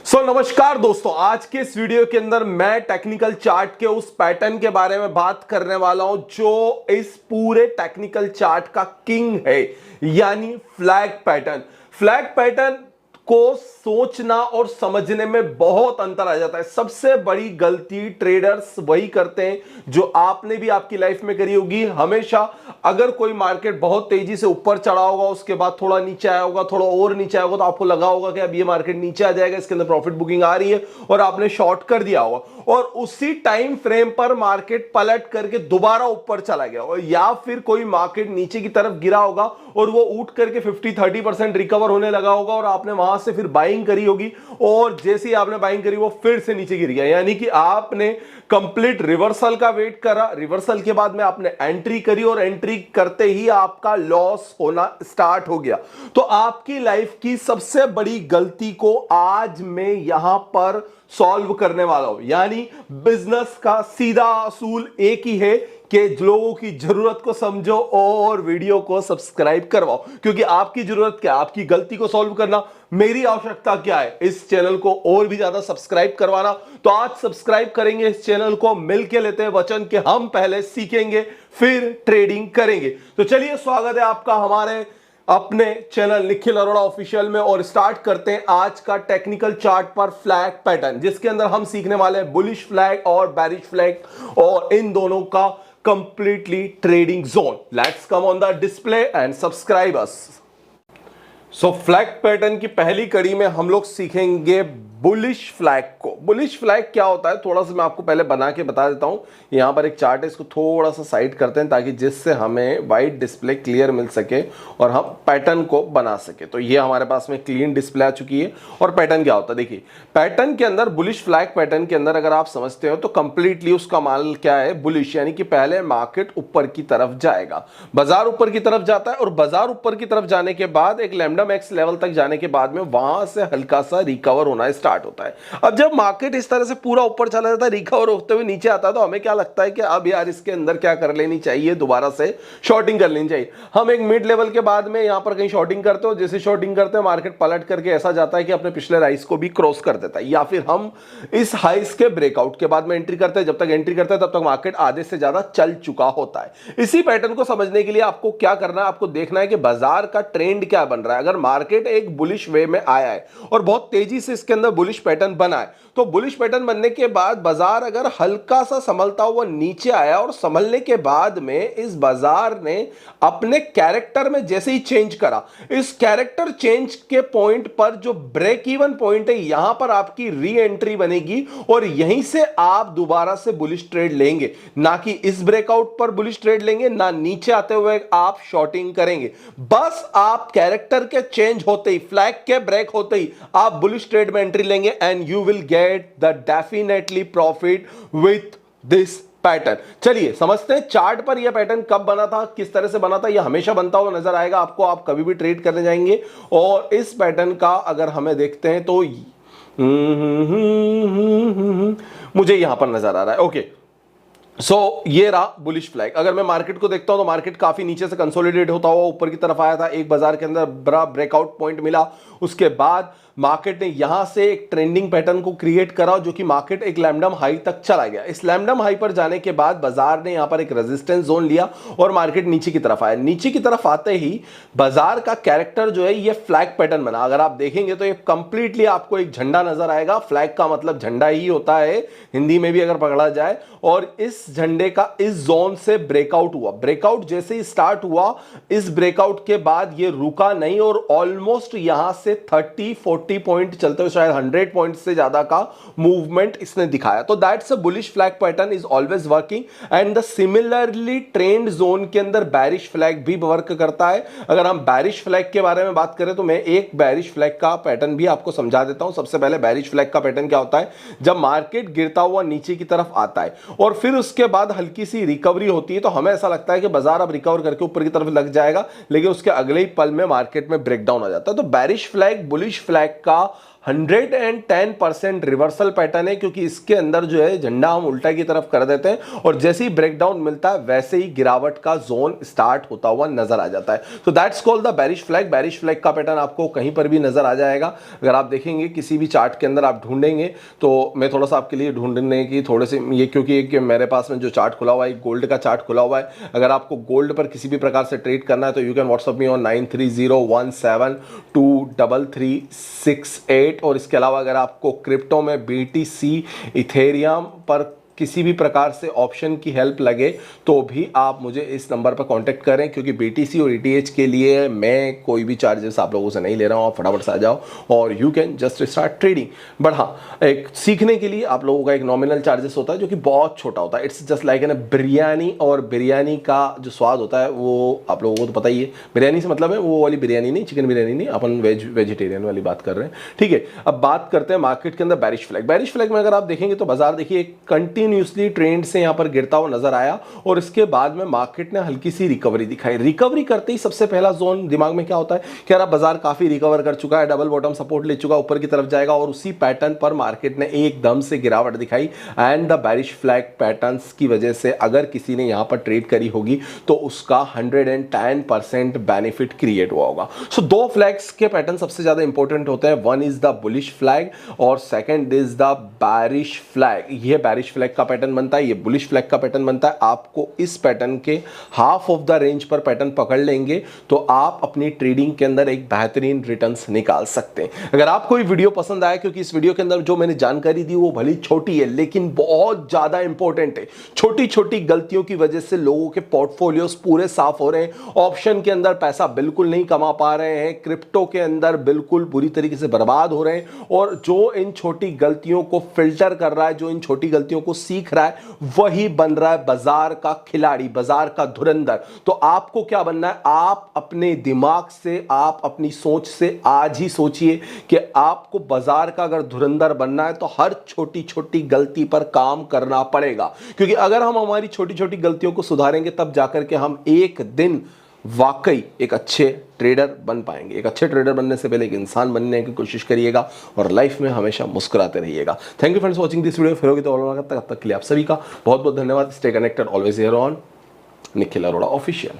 नमस्कार दोस्तों, आज के इस वीडियो के अंदर मैं टेक्निकल चार्ट के उस पैटर्न के बारे में बात करने वाला हूं जो इस पूरे टेक्निकल चार्ट का किंग है, यानी फ्लैग पैटर्न। फ्लैग पैटर्न को सोचना और समझने में बहुत अंतर आ जाता है। सबसे बड़ी गलती ट्रेडर्स वही करते हैं जो आपने भी आपकी लाइफ में करी होगी। हमेशा अगर कोई मार्केट बहुत तेजी से ऊपर चढ़ा होगा, उसके बाद थोड़ा नीचे आया होगा, थोड़ा और नीचे आया होगा, तो आपको लगा होगा कि अब ये मार्केट नीचे आ जाएगा, इसके अंदर प्रॉफिट बुकिंग आ रही है और आपने शॉर्ट कर दिया होगा, और उसी टाइम फ्रेम पर मार्केट पलट करके दोबारा ऊपर चला गया, और या फिर कोई मार्केट नीचे की तरफ गिरा होगा और वो उठ करके 50-30% रिकवर होने लगा होगा और आपने वहां से फिर बाइंग करी होगी, और जैसे ही आपने बाइंग करी वो फिर से नीचे गिर गया। यानी कि आपने कंप्लीट रिवर्सल का वेट करा, रिवर्सल के बाद में आपने एंट्री करी और एंट्री करते ही आपका लॉस होना स्टार्ट हो गया। तो आपकी लाइफ की सबसे बड़ी गलती को आज मैं यहां पर सॉल्व करने वाला हूं। यानी बिजनेस का सीधा असूल एक ही है कि लोगों की जरूरत को समझो और वीडियो को सब्सक्राइब करवाओ, क्योंकि आपकी जरूरत क्या है? आपकी गलती को सॉल्व करना। मेरी आवश्यकता क्या है? इस चैनल को और भी ज्यादा सब्सक्राइब करवाना। तो आज सब्सक्राइब करेंगे इस चैनल को, मिलके लेते हैं वचन कि हम पहले सीखेंगे फिर ट्रेडिंग करेंगे। तो चलिए, स्वागत है आपका हमारे अपने चैनल निखिल अरोड़ा ऑफिशियल में, और स्टार्ट करते हैं आज का टेक्निकल चार्ट पर फ्लैग पैटर्न, जिसके अंदर हम सीखने वाले हैं बुलिश फ्लैग और बेरिश फ्लैग, और इन दोनों का completely trading zone. Let's come on the display and subscribe us. Flag pattern की पहली कड़ी में हम लोग सीखेंगे बुलिश फ्लैग को। बुलिश फ्लैग क्या होता है, थोड़ा सा मैं आपको पहले बना के बता देता हूं। यहां पर एक चार्ट है, इसको थोड़ा सा साइड करते हैं ताकि जिससे हमें वाइट डिस्प्ले क्लियर मिल सके और हम पैटर्न को बना सके। तो ये हमारे पास में क्लीन डिस्प्ले आ चुकी है। और पैटर्न क्या होता है, देखिए पैटर्न के अंदर, बुलिश फ्लैग पैटर्न के अंदर अगर आप समझते हो तो कंप्लीटली उसका माल क्या है, बुलिश, यानी कि पहले मार्केट ऊपर की तरफ जाएगा, बाजार ऊपर की तरफ जाता है, और बाजार ऊपर की तरफ जाने के बाद एक लैम्डा मैक्स लेवल तक जाने के बाद में वहां से हल्का सा रिकवर होना स्टार्ट होता है। अब जब मार्केट इस तरह से पूरा ऊपर चला जाता है, रिकवर होते हुए नीचे आता है, तो हमें क्या लगता है कि अब यार इसके अंदर क्या कर लेनी चाहिए, दोबारा से शॉर्टिंग कर लेनी चाहिए। हम एक मिड लेवल के बाद में यहां पर कहीं शॉर्टिंग करते हो, जैसे शॉर्टिंग करते हैं मार्केट पलट करके ऐसा जाता है कि अपने पिछले राइस को भी क्रॉस कर देता है, या फिर हम इस हाइस के ब्रेकआउट के बाद में एंट्री करते हैं। जब तक एंट्री करते हैं तब तक मार्केट आधे से ज्यादा चल चुका होता है। इसी पैटर्न को समझने के लिए आपको क्या करना है, आपको देखना है कि बाजार का ट्रेंड क्या बन रहा है। अगर मार्केट एक बुलिश वे में आया है और बहुत तेजी से इसके अंदर बुलिश पैटर्न बना है, तो बुलिश पैटर्न बनने के बाद बाजार अगर हल्का सा संभलता हुआ नीचे आया, और संभलने के बाद में इस बाजार ने अपने कैरेक्टर में जैसे ही चेंज करा, इस कैरेक्टर चेंज के पॉइंट पर जो ब्रेक इवन पॉइंट है, यहां पर आपकी री एंट्री बनेगी और यहीं से आप दोबारा से बुलिश ट्रेड लेंगे। ना कि इस ब्रेकआउट पर बुलिश ट्रेड लेंगे, ना नीचे आते हुए आप शॉर्टिंग करेंगे। बस आप कैरेक्टर के चेंज होते ही, फ्लैग के ब्रेक होते ही आप बुलिश ट्रेड में एंट्री लेंगे, and you will get the definitely profit with this pattern. चलिए समझते हैं चार्ट पर यह पैटर्न कब बना था, किस तरह से बना था। यह हमेशा बनता हुआ नजर आएगा आपको, आप कभी भी ट्रेड करने जाएंगे। और इस पैटर्न का अगर हमें देखते हैं तो मुझे यहां पर नजर आ रहा है। ओके, ये रहा बुलिश फ्लैग। अगर मैं मार्केट को देखता हूं तो मार्केट काफी नीचे से कंसोलिडेट होता हुआ ऊपर की तरफ आया था, एक बाजार के अंदर बड़ा ब्रेकआउट पॉइंट मिला, उसके बाद मार्केट ने यहां से एक ट्रेंडिंग पैटर्न को क्रिएट करा, जो कि मार्केट एक लैम्डम हाई तक चला गया। इस लैम्डम हाई पर जाने के बाद बाजार ने यहां पर एक रेजिस्टेंस जोन लिया और मार्केट नीचे की तरफ आया। नीचे की तरफ आते ही बाजार का कैरेक्टर जो है ये फ्लैग पैटर्न बना। अगर आप देखेंगे तो ये कंप्लीटली आपको एक झंडा नजर आएगा। फ्लैग का मतलब झंडा ही होता है हिंदी में भी अगर पकड़ा जाए, और इस झंडे का इस जोन से ब्रेकआउट हुआ। ब्रेकआउट जैसे ही स्टार्ट हुआ, इस ब्रेकआउट के बाद ये रुका नहीं और ऑलमोस्ट यहां से 30-40 पॉइंट चलते हुए शायद 100 पॉइंट से ज्यादा का मूवमेंट इसने दिखाया। तो that's a bullish flag pattern is always working, and the similarly trend zone के अंदर बेरिश फ्लैग भी वर्क करता है। अगर हम बेरिश फ्लैग के बारे में बात करें तो मैं एक बेरिश फ्लैग का पैटर्न भी आपको समझा देता हूं। सबसे पहले बेरिश फ्लैग का पैटर्न क्या होता है, जब मार्केट गिरता हुआ नीचे की तरफ आता है और फिर उसके बाद हल्की सी रिकवरी होती है, तो हमें ऐसा लगता है कि बाजार अब रिकवर करके ऊपर की तरफ लग जाएगा, लेकिन उसके अगले ही पल में मार्केट में ब्रेकडाउन आ जाता है। तो बेरिश फ्लैग बुलिश फ्लैग का 110% रिवर्सल पैटर्न है, क्योंकि इसके अंदर जो है झंडा हम उल्टा की तरफ कर देते हैं और जैसे ही ब्रेकडाउन मिलता है वैसे ही गिरावट का जोन स्टार्ट होता हुआ नजर आ जाता है। तो that's called the bearish flag. Bearish flag का पैटर्न आपको कहीं पर भी नजर आ जाएगा। अगर आप देखेंगे किसी भी चार्ट के अंदर आप ढूंढेंगे, तो मैं थोड़ा सा आपके लिए ढूंढने की थोड़े से ये, क्योंकि मेरे पास में जो चार्ट खुला हुआ है गोल्ड का चार्ट खुला हुआ है। अगर आपको गोल्ड पर किसी भी प्रकार से ट्रेड करना है तो you can WhatsApp me on 9301723368। और इसके अलावा अगर आपको क्रिप्टो में BTC इथेरियम पर किसी भी प्रकार से ऑप्शन की हेल्प लगे तो भी आप मुझे इस नंबर पर कांटेक्ट करें, क्योंकि BTC और ETH के लिए मैं कोई भी चार्जेस आप लोगों से नहीं ले रहा हूं। आप फटाफट से आ जाओ और you can just start trading. But हाँ, एक सीखने के लिए आप लोगों का एक नॉमिनल चार्जेस होता है जो कि बहुत छोटा होता है। It's just like an biryani, और बिरयानी का जो स्वाद होता है वो आप लोगों को तो पता ही है। बिरयानी से मतलब है वो वाली बिरयानी नहीं, चिकन बिरयानी नहीं, अपन वेजिटेरियन वाली बात कर रहे हैं, ठीक है। अब बात करते हैं मार्केट के अंदर बेरिश फ्लैग। बेरिश फ्लैग में अगर आप देखेंगे तो बाजार देखिए कंटिन्यूसली ट्रेंड से यहां पर गिरता हुआ नजर आया और इसके बाद में मार्केट ने हल्की सी रिकवरी दिखाई। रिकवरी करते ही सबसे पहला जोन दिमाग में क्या होता है कि यार बाजार काफी रिकवर कर चुका है, डबल बॉटम सपोर्ट ले चुका, ऊपर की तरफ जाएगा, और उसी पैटर्न पर मार्केट ने एकदम से गिरावट दिखाई। And the bearish flag patterns की वजह से अगर किसी ने यहां पर ट्रेड करी होगी तो उसका 110% बेनिफिट क्रिएट हुआ होगा। सो दो फ्लैग्स के पैटर्न सबसे ज्यादा इंपॉर्टेंट होते हैं। One is the bullish flag और second is the bearish flag. ये बेरिश फ्लैग का पैटर्न बनता है, ये बुलिश फ्लैग का पैटर्न बनता है। आपको इस पैटर्न के हाफ ऑफ द रेंज पर पैटर्न पकड़ लेंगे तो आप अपनी ट्रेडिंग के अंदर एक बेहतरीन रिटर्न्स निकाल सकते हैं। अगर आपको ये वीडियो पसंद आया, क्योंकि इस वीडियो के अंदर जो मैंने जानकारी दी वो भली छोटी है लेकिन बहुत ज्यादा इंपॉर्टेंट है। छोटी छोटी गलतियों की वजह से लोगों के पोर्टफोलियोज पूरे साफ हो रहे हैं, ऑप्शन के अंदर पैसा बिल्कुल नहीं कमा पा रहे हैं, क्रिप्टो के अंदर बिल्कुल बुरी तरीके से बर्बाद हो रहे हैं। और जो इन छोटी गलतियों को फिल्टर कर रहा है, जो इन छोटी गलतियों को सीख रहा है, वही बन रहा है बाजार का खिलाड़ी, बाजार का धुरंधर। तो आपको क्या बनना है? आप अपने दिमाग से, आप अपनी सोच से आज ही सोचिए कि आपको बाजार का अगर धुरंधर बनना है तो हर छोटी छोटी गलती पर काम करना पड़ेगा। क्योंकि अगर हम हमारी छोटी छोटी गलतियों को सुधारेंगे तब जाकर के हम एक दिन वाकई एक अच्छे ट्रेडर बन पाएंगे। एक अच्छे ट्रेडर बनने से पहले एक इंसान बनने की कोशिश करिएगा और लाइफ में हमेशा मुस्कुराते रहिएगा। Thank you friends watching this video. फिर होगी तो तब तक के लिए आप सभी का बहुत बहुत धन्यवाद। Stay connected, always here on Nikhil Arora official.